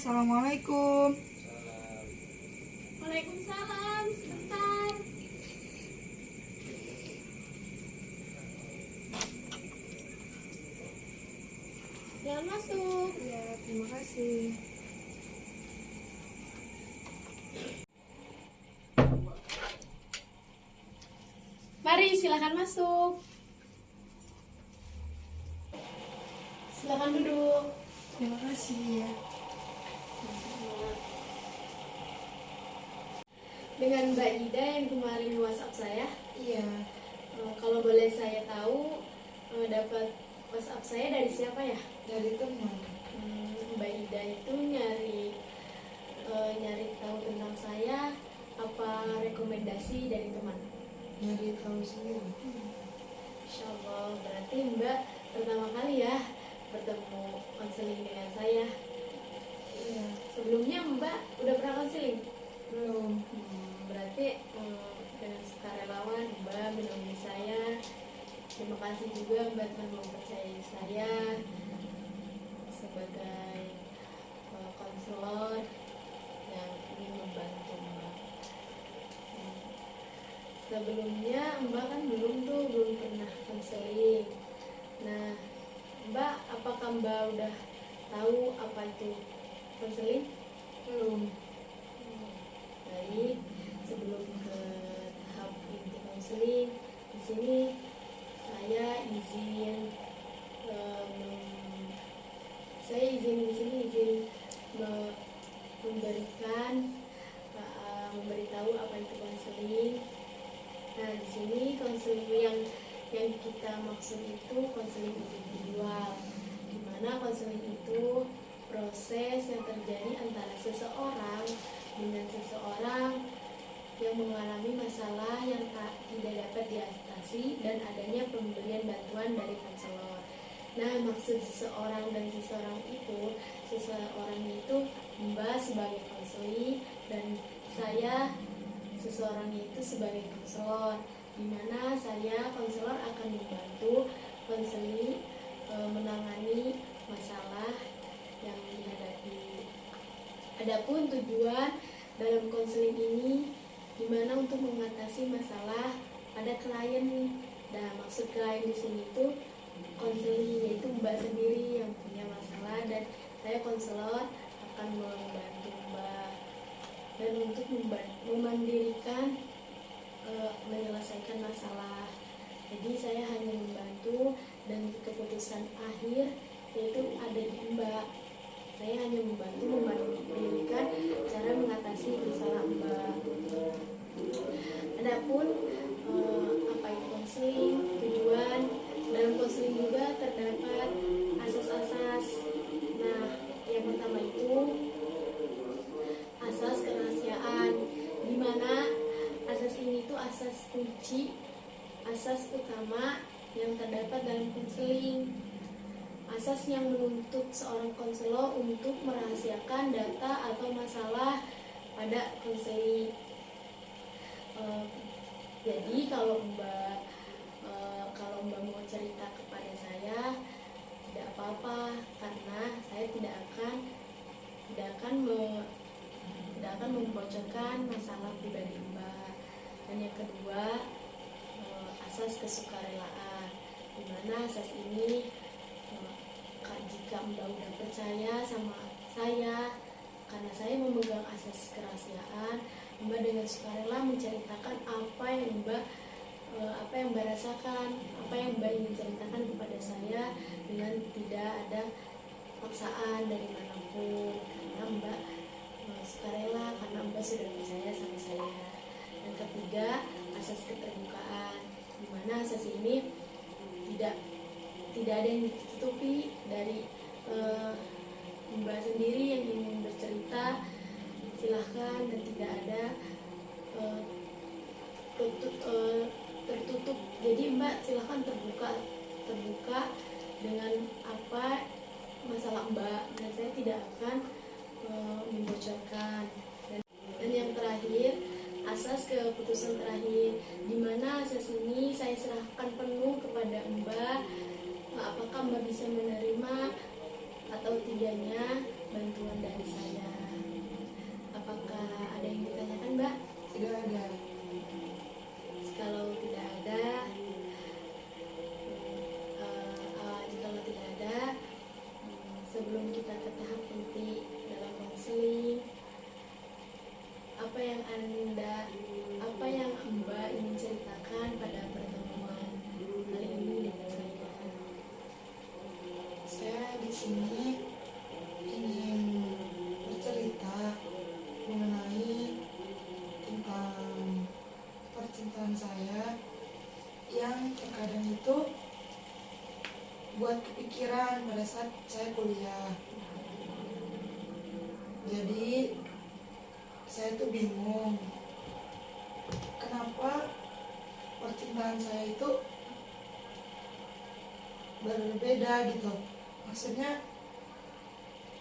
Assalamualaikum. Waalaikumsalam, sebentar. Jangan masuk. Ya, terima kasih. Mari, silakan masuk. Silakan duduk. Terima kasih ya. Dengan Mbak Ida yang kemarin WhatsApp saya. Iya, Kalau boleh saya tahu, dapat WhatsApp saya dari siapa ya? dari teman. Mbak Ida itu nyari tahu tentang saya, apa rekomendasi dari teman? Dari tahu sendiri. Insya Allah, berarti Mbak pertama kali ya bertemu konseling dengan saya. Iya, Sebelumnya Mbak udah pernah konseling? belum. Berarti dengan sukarelawan Mbak menemui saya. Terima kasih juga Mbak telah mempercayai saya sebagai konselor yang ingin membantu Mbak. Sebelumnya Mbak kan belum pernah konseling. Nah, Mbak, apakah Mbak udah tahu apa itu konseling? Belum. Baik, sebelum ke tahap inti konseling, di sini saya izin memberitahu apa itu konseling. Nah, di sini konseling yang kita maksud itu konseling individual, di mana konseling itu proses yang terjadi antara seseorang dengan seseorang yang mengalami masalah yang tidak dapat diatasi dan adanya pemberian bantuan dari konselor. Nah, maksud seseorang dan seseorang itu Mbak sebagai konseling dan saya seseorang itu sebagai konselor, di mana saya konselor akan membantu konseling menangani masalah yang dihadapi. Adapun tujuan dalam konseling ini dimana untuk mengatasi masalah pada klien. Nah, maksud klien di sini itu konseling, yaitu Mbak sendiri yang punya masalah dan saya konselor akan membantu Mbak dan untuk memandirikan menyelesaikan masalah. Jadi saya hanya membantu dan keputusan akhir yaitu ada di Mbak. Saya hanya membantu memandirikan cara mengatasi masalah Mbak. Adapun apa itu konseling, tujuan dalam konseling juga terdapat asas-asas. Nah, yang pertama itu asas kerahasiaan, di mana asas ini tuh asas kunci, asas utama yang terdapat dalam konseling. Asas yang menuntut seorang konselor untuk merahasiakan data atau masalah pada konseling. Jadi kalau Mbak mau cerita kepada saya tidak apa-apa, karena saya tidak akan membocorkan masalah pribadi Mbak. Dan yang kedua, asas kesukarelaan, di mana asas ini jika Mbak udah percaya sama saya, karena saya memegang asas kerahasiaan, Mbak dengan sukarela menceritakan apa yang Mbak rasakan, apa yang Mbak ingin ceritakan kepada saya dengan tidak ada paksaan dari manapun, karena Mbak sukarela, karena Mbak sudah percaya sama saya. Yang ketiga, asas keterbukaan, di mana asas ini tidak ada yang ditutupi dari Mbak sendiri yang ingin bercerita, silahkan, dan tidak ada tertutup. Jadi Mbak silahkan terbuka dengan apa masalah Mbak, dan saya tidak akan membocorkan. Dan yang terakhir, asas keputusan terakhir, di mana asas ini saya serahkan penuh kepada Mbak, apakah Mbak bisa menerima atau tidaknya bantuan dari saya. Apakah ada yang ditanyakan, Mbak? Tidak ada. Kalau tidak ada, jikalau tidak ada, sebelum kita ke tahap inti dalam konseling, apa yang Mbak ingin ceritakan pada pertemuan kali ini dengan saya? Saya di sini ingin bercerita mengenai tentang percintaan saya yang terkadang itu buat kepikiran pada saat saya kuliah. Jadi saya tuh bingung kenapa percintaan saya itu berbeda gitu. Maksudnya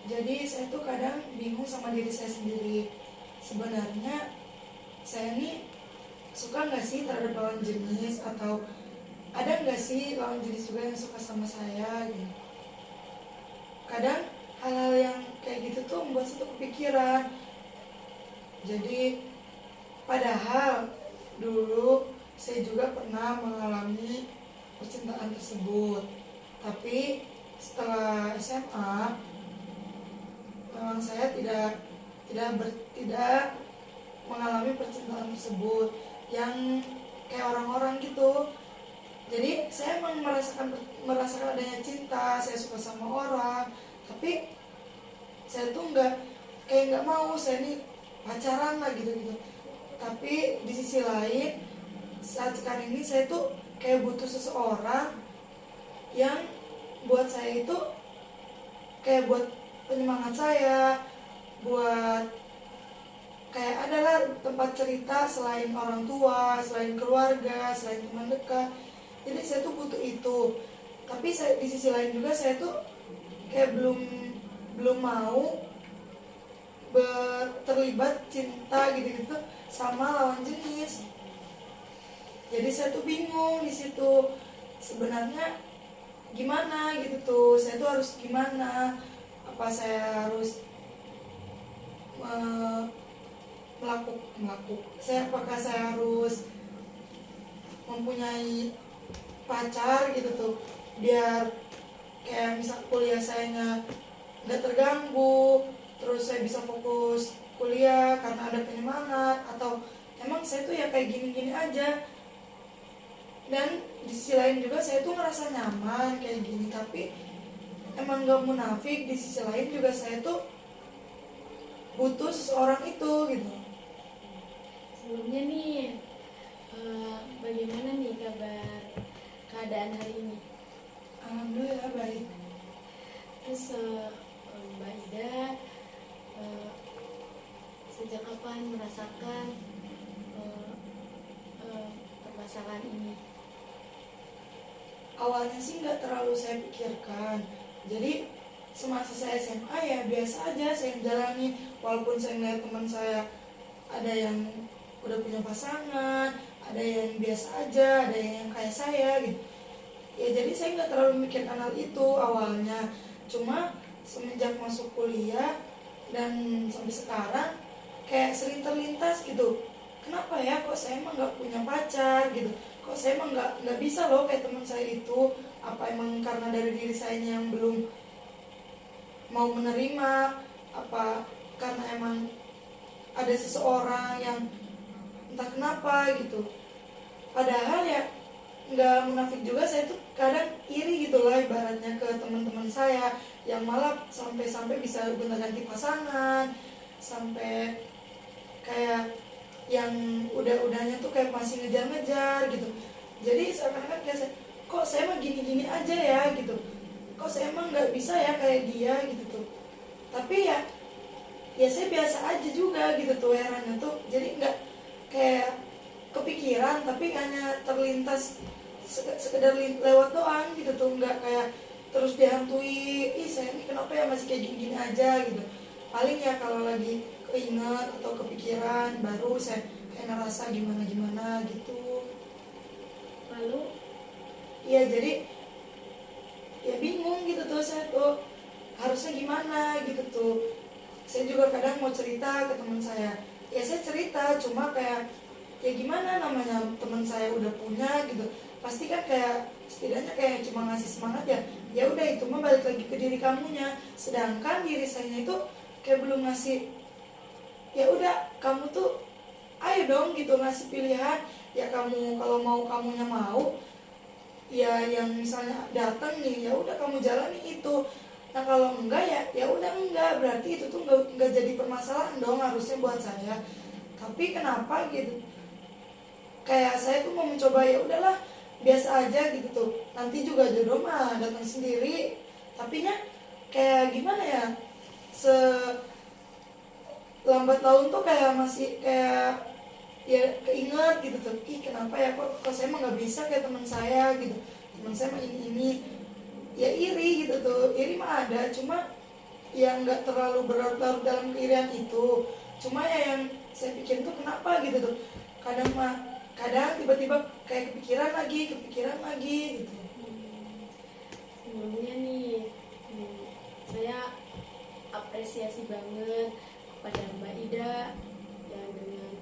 jadi saya tuh kadang bingung sama diri saya sendiri. Sebenarnya saya nih suka nggak sih terhadap lawan jenis, atau ada nggak sih lawan jenis juga yang suka sama saya gitu. Kadang hal-hal yang kayak gitu tuh membuat saya tuh kepikiran. Jadi padahal dulu saya juga pernah mengalami percintaan tersebut, tapi setelah SMA memang saya tidak mengalami percintaan tersebut yang kayak orang-orang gitu. Jadi saya emang merasakan adanya cinta, saya suka sama orang, tapi saya tuh nggak mau saya ini pacaran lah gitu. Tapi di sisi lain saat sekarang ini saya tuh kayak butuh seseorang yang buat saya itu kayak buat penyemangat saya, buat kayak adalah tempat cerita selain orang tua, selain keluarga, selain teman dekat. Jadi saya tuh butuh itu. Tapi di sisi lain juga saya tuh kayak belum mau terlibat cinta gitu sama lawan jenis. Jadi saya tuh bingung di situ. Sebenarnya gimana gitu tuh? Saya tuh harus gimana? Apa saya harus apakah saya harus mempunyai pacar gitu tuh biar kayak misal kuliah saya nggak terganggu, terus saya bisa fokus kuliah karena ada penyemangat, atau emang saya tuh ya kayak gini-gini aja. Dan di sisi lain juga saya tuh ngerasa nyaman kayak gini, tapi emang gak munafik, di sisi lain juga saya tuh butuh seseorang itu gitu. Sebelumnya nih, bagaimana nih kabar keadaan hari ini? Alhamdulillah baik. Terus Mbak Ida sejak kapan merasakan permasalahan ini? Awalnya sih nggak terlalu saya pikirkan. Jadi semasa saya SMA ya biasa aja saya jalani, walaupun saya ngeliat teman saya ada yang udah punya pasangan, ada yang biasa aja, ada yang kayak saya gitu. Ya jadi saya nggak terlalu mikirkan hal itu awalnya. Cuma semenjak masuk kuliah dan sampai sekarang kayak sering terlintas gitu. Kenapa ya kok saya emang nggak punya pacar gitu? Kok saya emang nggak bisa loh kayak teman saya itu? Apa emang karena dari diri saya yang belum mau menerima? Apa karena emang ada seseorang yang entah kenapa gitu? Padahal ya nggak munafik juga, saya tuh kadang iri gitu lah ibaratnya ke teman-teman saya yang malah sampai bisa gonta ganti pasangan, sampai kayak yang udah-udahnya tuh kayak masih ngejar-ngejar gitu. Jadi seakan-akan kayak kok saya mah gini-gini aja ya gitu, kok saya emang nggak bisa ya kayak dia gitu tuh. Tapi ya saya biasa aja juga gitu tuh herannya tuh. Jadi nggak kayak kepikiran, tapi hanya terlintas sekedar lewat doang gitu tuh, nggak kayak terus dihantui, ih saya ini kenapa ya masih kayak gini-gini aja gitu. Paling ya kalau lagi keinget atau kepikiran baru saya kayak ngerasa gimana gitu. Lalu Iya jadi ya bingung gitu tuh saya tuh harusnya gimana gitu tuh. Saya juga kadang mau cerita ke teman saya, ya saya cerita, cuma kayak ya gimana, namanya teman saya udah punya gitu, pasti kan kayak setidaknya kayak cuma ngasih semangat, ya ya udah itu mah balik lagi ke diri kamunya. Sedangkan diri saya itu kayak belum ngasih, ya udah kamu tuh ayo dong gitu ngasih pilihan, ya kamu kalau mau kamunya mau, ya yang misalnya datang nih ya udah kamu jalani itu. Nah kalau enggak ya udah enggak, berarti itu tuh enggak jadi permasalahan dong harusnya buat saya. Tapi kenapa gitu, kayak saya tuh mau mencoba, ya udahlah biasa aja gitu tuh, nanti juga jodoh mah datang sendiri. Tapi nya kayak gimana ya, lambat laun tuh kayak masih kayak ya keinget gitu tuh, ih kenapa ya kok saya mah nggak bisa kayak teman saya gitu, teman saya mah ini ya iri gitu tuh. Iri mah ada, cuma yang nggak terlalu berlarut-larut dalam keirian itu. Cuma ya yang saya pikir tuh kenapa gitu tuh, kadang tiba-tiba kayak kepikiran lagi gitu. Sebelumnya nih, saya apresiasi banget kepada Mbak Ida yang dengan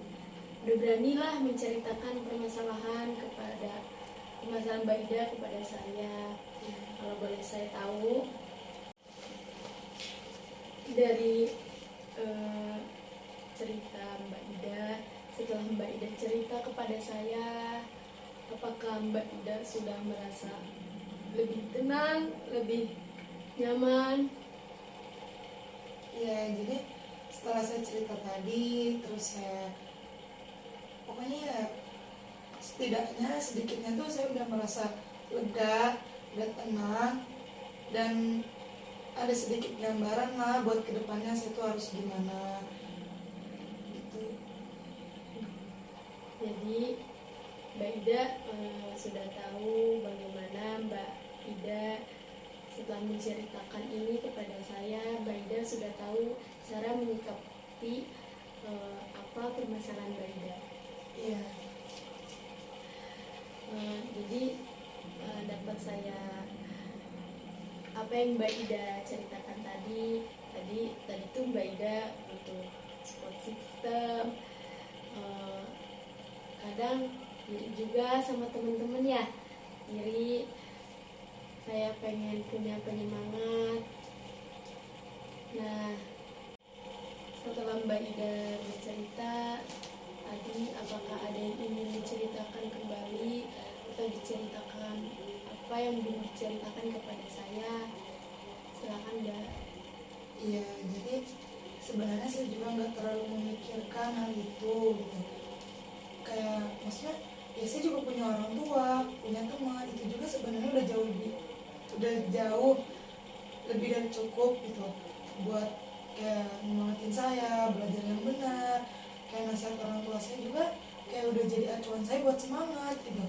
udah beranilah menceritakan permasalahan Mbak Ida kepada saya. Kalau boleh saya tahu dari cerita Mbak Ida, setelah Mbak Ida cerita kepada saya, apakah Mbak Ida sudah merasa lebih tenang, lebih nyaman? Ya jadi setelah saya cerita tadi, terus saya pokoknya ya setidaknya sedikitnya tuh saya udah merasa lega, udah tenang, dan ada sedikit gambaran lah buat kedepannya saya tuh harus gimana gitu. Jadi Mbak Ida sudah tahu bagaimana Mbak Ida setelah menceritakan ini kepada saya. Mbak Ida sudah tahu cara menyikapi apa permasalahan Mbak Ida. Iya. Jadi dapat saya apa yang Mbak Ida ceritakan tadi tuh Mbak Ida butuh support system. Kadang iri juga sama teman-teman ya, iri kayak pengen punya penyemangat. Nah, setelah Mbak Ida bercerita tadi, apakah ada yang ingin diceritakan kembali atau diceritakan apa yang belum diceritakan kepada saya? Silakan Mbak. Iya, jadi sebenarnya saya juga nggak terlalu memikirkan hal itu gitu. Kayak maksudnya ya saya juga punya orang tua, punya teman, itu juga sebenarnya udah jauh lebih dari cukup gitu buat kayak nyemangatin saya belajar yang benar. Kayak nasihat orang tua saya juga kayak udah jadi acuan saya buat semangat gitu.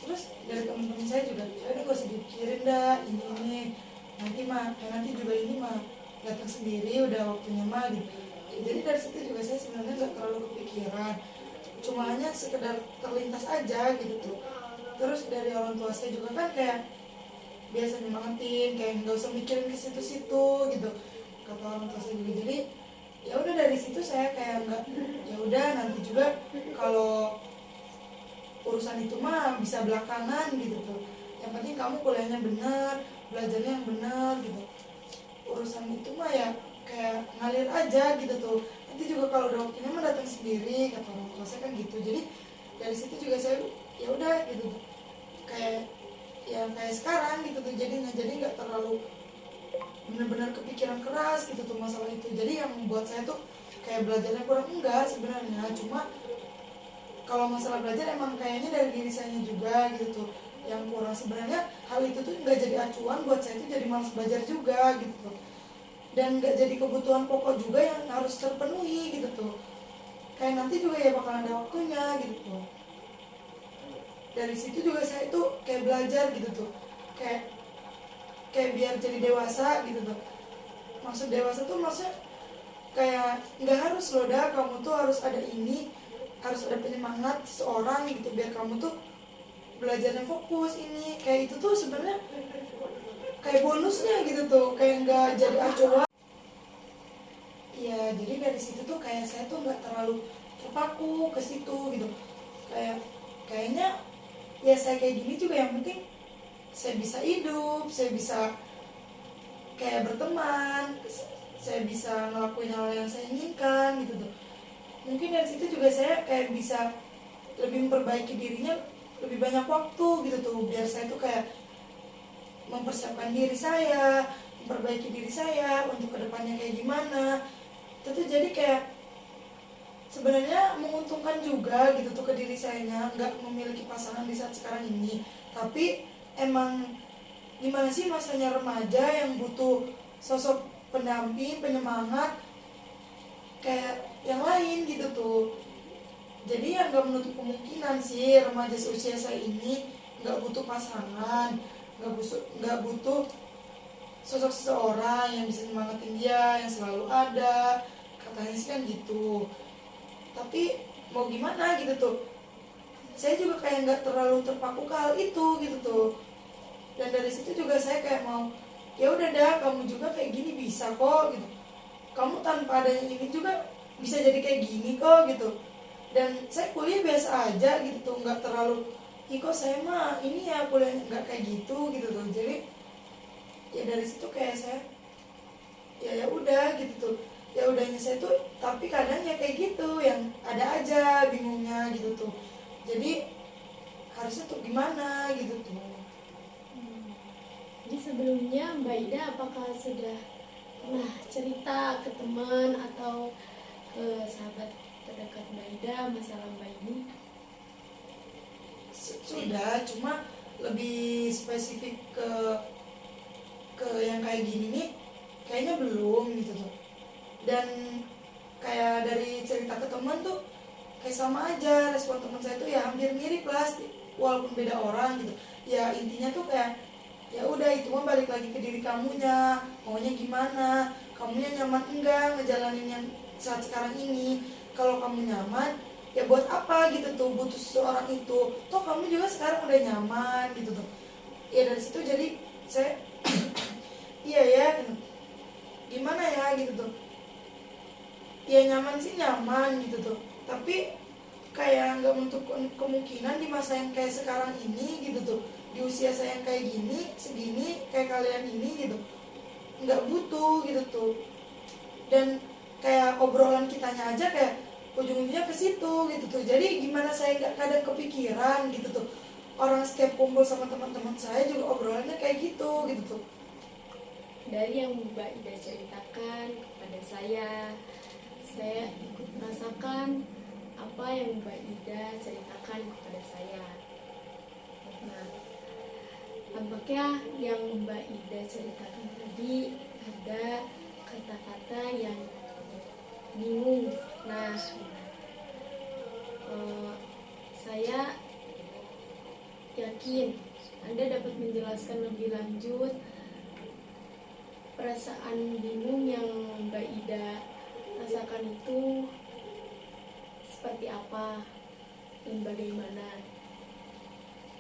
Terus dari teman-teman saya juga, ya udah gak usah dipikirin dah ini nanti juga ini mah datang sendiri, udah waktunya mah gitu. Jadi dari situ juga saya sebenarnya nggak terlalu kepikiran, cuma hanya sekedar terlintas aja gitu tuh. Terus dari orang tua saya juga kan kayak biasa nyemangatin, kayak nggak usah mikirin ke situ-situ gitu kata orang tua saya juga. Jadi ya udah dari situ saya kayak nggak, ya udah nanti juga kalau urusan itu mah bisa belakangan gitu tuh, yang penting kamu kuliahnya benar, belajarnya yang benar gitu. Urusan itu mah ya kayak ngalir aja gitu tuh, nanti juga kalau udah waktunya mah datang sendiri kata orang tua saya kan gitu. Jadi dari situ juga saya ya udah gitu tuh, kayak sekarang gitu tuh, jadi nggak terlalu benar-benar kepikiran keras gitu tuh masalah itu. Jadi yang membuat saya tuh kayak belajarnya kurang, enggak sebenarnya, cuma kalau masalah belajar emang kayaknya dari diri saya juga gitu tuh yang kurang. Sebenarnya hal itu tuh nggak jadi acuan buat saya tuh, jadi malas belajar juga gitu tuh, dan nggak jadi kebutuhan pokok juga yang harus terpenuhi gitu tuh. Kayak nanti juga ya bakal ada waktunya gitu tuh. Dari situ juga saya tuh kayak belajar gitu tuh, kayak biar jadi dewasa gitu tuh. Maksud dewasa tuh maksudnya kayak nggak harus loh dah kamu tuh harus ada ini, harus ada penyemangat seseorang gitu biar kamu tuh belajarnya fokus ini. Kayak itu tuh sebenarnya kayak bonusnya gitu tuh, kayak nggak jadi acuan. Iya, jadi dari situ tuh kayak saya tuh nggak terlalu terpaku ke situ gitu. Kayaknya ya saya kayak gini juga yang penting saya bisa hidup, saya bisa kayak berteman, saya bisa ngelakuin hal yang saya inginkan gitu tuh. Mungkin dari situ juga saya kayak bisa lebih memperbaiki dirinya, lebih banyak waktu gitu tuh, biar saya tuh kayak mempersiapkan diri saya, memperbaiki diri saya untuk kedepannya kayak gimana. Itu tuh jadi kayak sebenarnya menguntungkan juga gitu tuh ke diri saya, nggak memiliki pasangan di saat sekarang ini. Tapi emang gimana sih, masanya remaja yang butuh sosok pendamping, penyemangat kayak yang lain gitu tuh. Jadi ya nggak menutup kemungkinan sih remaja seusia saya ini nggak butuh pasangan, nggak butuh sosok seseorang yang bisa nyemangatin dia, yang selalu ada. Katanya sih kan gitu. Tapi mau gimana gitu tuh, saya juga kayak nggak terlalu terpaku ke hal itu gitu tuh. Dan dari situ juga saya kayak mau, ya udah dah, kamu juga kayak gini bisa kok gitu, kamu tanpa adanya ini juga bisa jadi kayak gini kok gitu. Dan saya kuliah biasa aja gitu tuh, nggak terlalu kok saya mah ini ya kuliah nggak kayak gitu gitu tuh. Jadi ya dari situ kayak saya ya udah gitu tuh, ya udahnya saya tuh. Tapi kadang ya kayak gitu, yang ada aja bingungnya gitu tuh. Jadi harusnya tuh gimana gitu tuh. Jadi sebelumnya Mbak Ida apakah sudah pernah cerita ke teman atau ke sahabat terdekat Mbak Ida masalah Mbak ini? Sudah, cuma lebih spesifik ke yang kayak gini nih kayaknya belum gitu tuh. Dan kayak dari cerita ke teman tuh kayak sama aja, respon teman saya tuh ya hampir mirip lah, walaupun beda orang gitu. Ya intinya tuh kayak ya udah, itu mah balik lagi ke diri kamunya, maunya gimana, kamunya nyaman enggak ngejalanin yang saat sekarang ini. Kalau kamu nyaman, ya buat apa gitu tuh butuh seseorang itu, toh kamu juga sekarang udah nyaman gitu tuh. Ya dari situ jadi saya iya ya gitu, gimana ya gitu tuh, ya nyaman sih nyaman gitu tuh. Tapi kayak nggak menutup kemungkinan di masa yang kayak sekarang ini gitu tuh, di usia saya yang kayak gini segini kayak kalian ini gitu, nggak butuh gitu tuh. Dan kayak obrolan kitanya aja kayak ujung-ujungnya ke situ gitu tuh. Jadi gimana saya nggak kadang kepikiran gitu tuh, orang setiap kumpul sama teman-teman saya juga obrolannya kayak gitu gitu tuh. Dari yang Mbak Ida ceritakan kepada saya ikut merasakan apa yang Mbak Ida ceritakan kepada saya. Nah, tampaknya yang Mbak Ida ceritakan tadi ada kata-kata yang bingung. Nah, saya yakin Anda dapat menjelaskan lebih lanjut perasaan bingung yang Mbak Ida rasakan itu seperti apa dan bagaimana.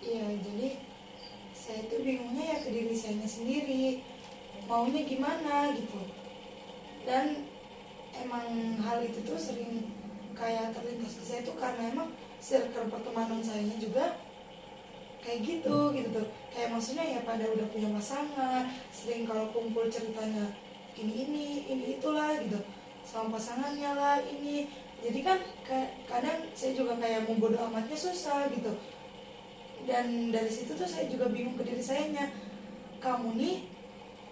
Iya, jadi saya tuh bingungnya ya ke diri saya sendiri, maunya gimana gitu. Dan emang hal itu tuh sering kayak terlintas ke saya tuh karena emang circle pertemanan saya juga kayak gitu gitu tuh. Kayak maksudnya ya pada udah punya pasangan, sering kalau kumpul ceritanya ini itulah gitu, sama pasangannya lah ini. Jadi kan kadang saya juga kayak mau bodo amatnya susah gitu. Dan dari situ tuh saya juga bingung ke diri sayanya, kamu nih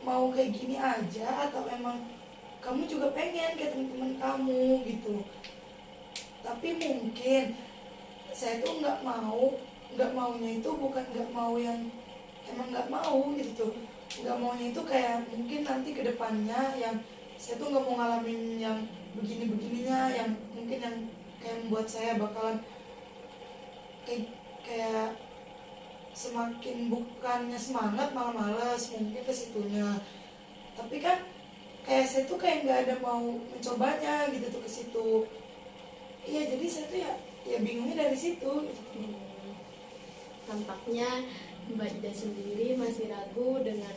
mau kayak gini aja atau emang kamu juga pengen kayak teman-teman kamu gitu. Tapi mungkin saya tuh nggak maunya itu bukan nggak mau yang emang nggak mau gitu tuh. Nggak maunya itu kayak mungkin nanti ke depannya yang saya tuh nggak mau ngalamin yang begini-begininya, yang mungkin yang kayak membuat saya bakalan kayak semakin bukannya semangat malah males, mungkin ke situnya. Tapi kan kayak saya tuh kayak nggak ada mau mencobanya gitu tuh ke situ. Iya, jadi saya tuh ya bingungnya dari situ gitu. Tampaknya Mbak Ida sendiri masih ragu dengan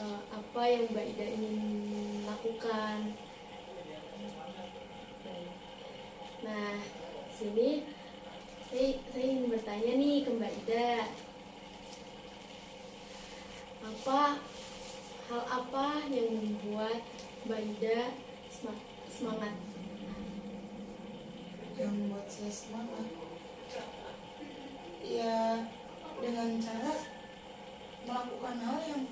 apa yang Mbak Ida ingin lakukan. Baik. Nah, sini saya ingin bertanya nih ke Mbak Ida, hal apa yang membuat Mbak Ida semangat? Yang membuat saya semangat ya dengan cara melakukan hal yang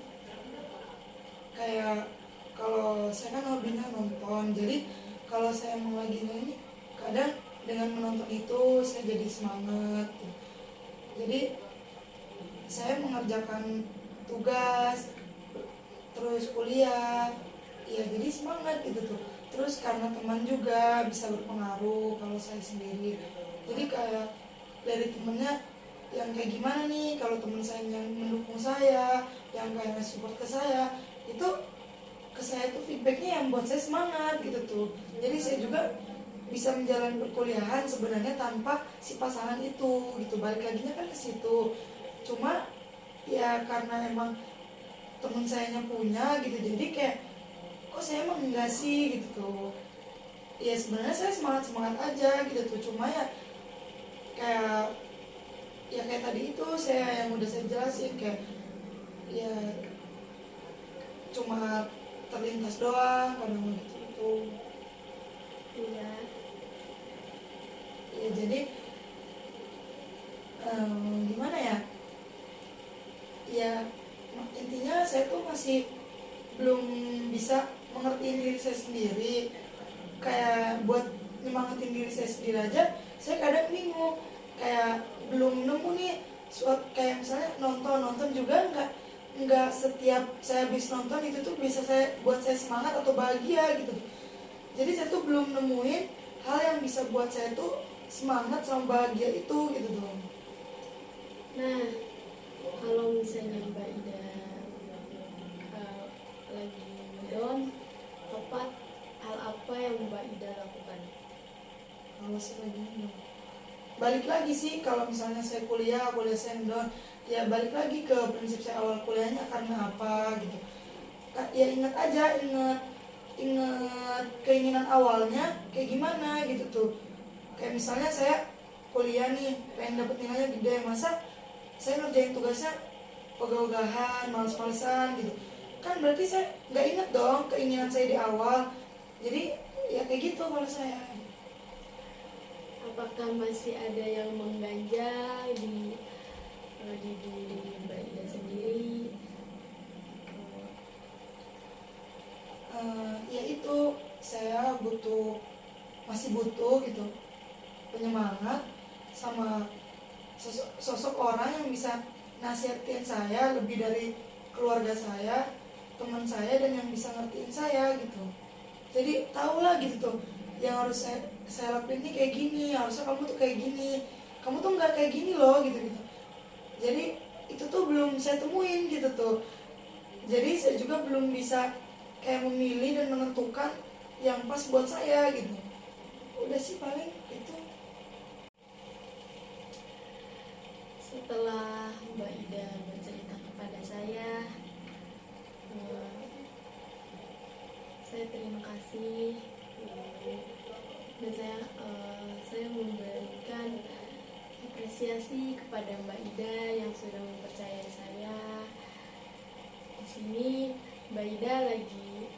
kayak, kalau saya kan hobinya nonton, jadi kalau saya mau lagi ini, kadang dengan menonton itu saya jadi semangat. Jadi saya mengerjakan tugas terus kuliah ya, jadi semangat gitu tuh. Terus karena teman juga bisa berpengaruh kalau saya sendiri, jadi kayak dari temennya yang kayak gimana nih, kalau teman saya yang mendukung saya, yang kayak support ke saya, itu ke saya tuh feedbacknya yang buat saya semangat gitu tuh. Jadi saya juga bisa menjalani perkuliahan sebenarnya tanpa si pasangan itu gitu, balik lagi kan ke situ. Cuma ya karena emang temen sayanya punya gitu, jadi kayak kok saya emang enggak sih gitu tuh. Ya sebenarnya saya semangat aja gitu tuh, cuma ya kayak tadi itu saya yang udah saya jelasin, kayak ya cuma terlintas doang kadang gitu. Iya. Ya jadi gimana ya, ya intinya saya tuh masih belum bisa mengertiin diri saya sendiri. Kayak buat nyemangatin diri saya sendiri aja saya kadang bingung, kayak belum nemu nih kayak misalnya nonton juga nggak setiap saya habis nonton itu tuh bisa buat saya semangat atau bahagia gitu. Jadi saya tuh belum nemuin hal yang bisa buat saya tuh semangat sama bahagia itu gitu dong. Nah, kalau misalnya Mbak Ida lagi down, hal apa yang Mbak Ida lakukan? Kalau saya lagi down, balik lagi sih, kalau misalnya saya kuliah saya down, ya balik lagi ke prinsip saya awal kuliahnya karena apa gitu. Ya ingat keinginan awalnya kayak gimana gitu tuh. Kayak misalnya saya kuliah nih pengen dapet nilainya gede, masa saya ngerjain tugasnya ogah-ogahan, males-malesan gitu kan, berarti saya nggak ingat dong keinginan saya di awal. Jadi ya kayak gitu kalau saya. Apakah masih ada yang mengganjal di diri Mbak Ida sendiri? Ya itu saya masih butuh gitu penyemangat sama sosok orang yang bisa nasihatin saya lebih dari keluarga saya, teman saya, dan yang bisa ngertiin saya gitu. Jadi tahulah gitu tuh yang harus saya lakuin ini kayak gini, harusnya kamu tuh kayak gini, kamu tuh nggak kayak gini loh gitu. Jadi itu tuh belum saya temuin gitu tuh. Jadi saya juga belum bisa kayak memilih dan menentukan yang pas buat saya gitu. Udah sih paling itu. Setelah Mbak Ida bercerita kepada saya terima kasih, dan saya memberikan apresiasi kepada Mbak Ida yang sudah mempercayai saya. Di sini Mbak Ida lagi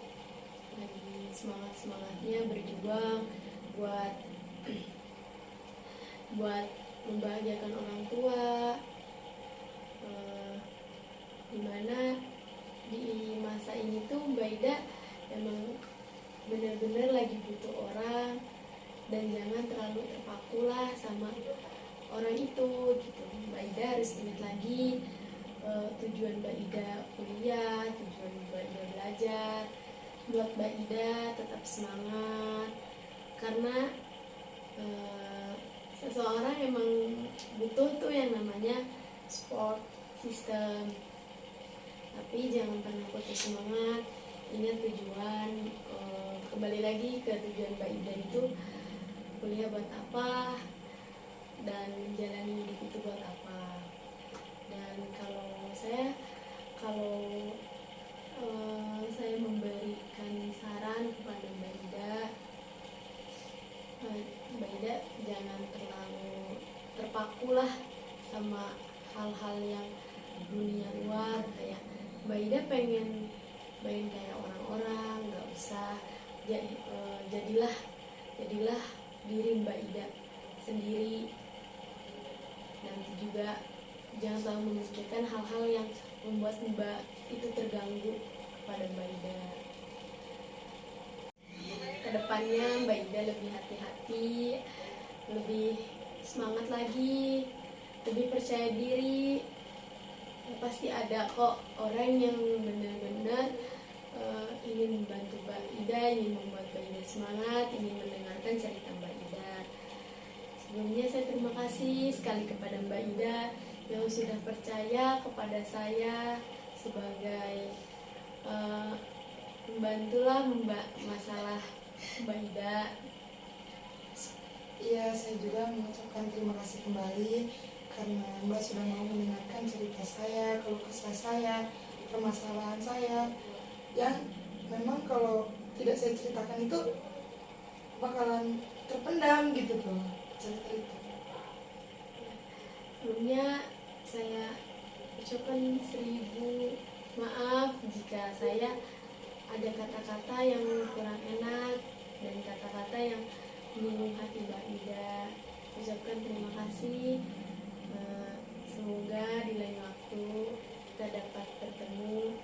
semangatnya berjuang buat membahagiakan orang tua, dimana di masa ini tuh Mbak Ida emang benar-benar lagi butuh orang, dan jangan terlalu terpaku lah sama orang itu gitu. Mbak Ida harus ingat lagi tujuan Mbak Ida kuliah, tujuan Mbak Ida belajar, buat Mbak Ida tetap semangat, karena seseorang emang butuh tuh yang namanya support system. Tapi jangan pernah putus semangat, ingat tujuan. Kembali lagi ke tujuan Mbak Ida itu kuliah buat apa dan menjalani hidup itu buat apa. Dan kalau Saya memberikan saran kepada Mbak Ida. Mbak Ida jangan terlalu terpaku lah sama hal-hal yang dunia luar. Kayak Mbak Ida pengen kayak orang-orang, nggak usah. Jadilah diri Mbak Ida sendiri. Nanti juga jangan selalu memikirkan hal-hal yang membuat Mbak itu terganggu kepada Mbak Ida. Kedepannya Mbak Ida lebih hati-hati, lebih semangat lagi, lebih percaya diri. Ya, pasti ada kok orang yang benar-benar ingin membantu Mbak Ida, ingin membuat Mbak Ida semangat, ingin mendengarkan cerita Mbak Ida. Sebelumnya saya terima kasih sekali kepada Mbak Ida yang sudah percaya kepada saya sebagai membantulah masalah Mbak Ida. Iya, saya juga mengucapkan terima kasih kembali karena Mbak sudah mau mendengarkan cerita saya, keluh kesah saya, permasalahan saya yang memang kalau tidak saya ceritakan itu bakalan terpendam gitu tuh cerita itu. Sebelumnya saya ucapkan 1000 maaf jika saya ada kata-kata yang kurang enak dan kata-kata yang menyinggung hati Mbak Ida. Ucapkan terima kasih. Semoga di lain waktu kita dapat bertemu